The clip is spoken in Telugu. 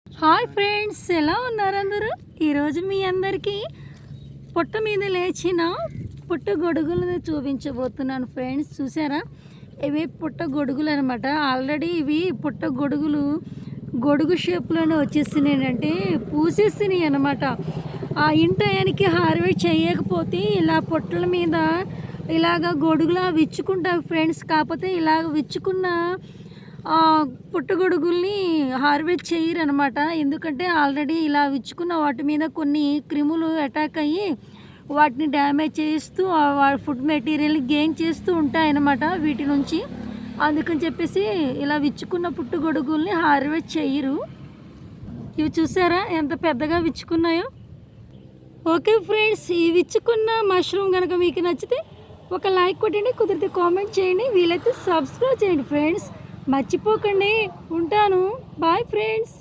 హాయ్ ఫ్రెండ్స్, ఎలా ఉన్నారు అందరూ? ఈరోజు మీ అందరికీ పొట్ట మీద లేచిన పుట్ట గొడుగులను చూపించబోతున్నాను ఫ్రెండ్స్. చూసారా, ఇవి పుట్ట గొడుగులు అనమాట. ఆల్రెడీ ఇవి పుట్ట గొడుగులు గొడుగు షేప్లోనే వచ్చేసినాయి, అంటే పూసేసినాయి అనమాట. ఆ ఇంటాయానికి హార్వెస్ట్ చేయకపోతే ఇలా పొట్టల మీద ఇలాగ గొడుగులా విచ్చుకుంటారు ఫ్రెండ్స్. కాకపోతే ఇలాగ విచ్చుకున్న పుట్టగొడుగుల్ని హార్వెస్ట్ చేయరు అనమాట. ఎందుకంటే ఆల్రెడీ ఇలా విచ్చుకున్న వాటి మీద కొన్ని క్రిములు అటాక్ అయ్యి వాటిని డ్యామేజ్ చేస్తూ ఫుడ్ మెటీరియల్ని గెయిన్ చేస్తూ ఉంటాయన్నమాట వీటి నుంచి. అందుకని చెప్పేసి ఇలా విచ్చుకున్న పుట్టగొడుగుల్ని హార్వెస్ట్ చేయరు. ఇవి చూసారా ఎంత పెద్దగా విచ్చుకున్నాయో. ఓకే ఫ్రెండ్స్, ఈ విచ్చుకున్న మష్రూమ్ కనుక మీకు నచ్చితే ఒక లైక్ కొట్టండి, కుదిరితే కామెంట్ చేయండి, వీలైతే సబ్స్క్రైబ్ చేయండి ఫ్రెండ్స్. మర్చిపోకండి. ఉంటాను. Bye friends.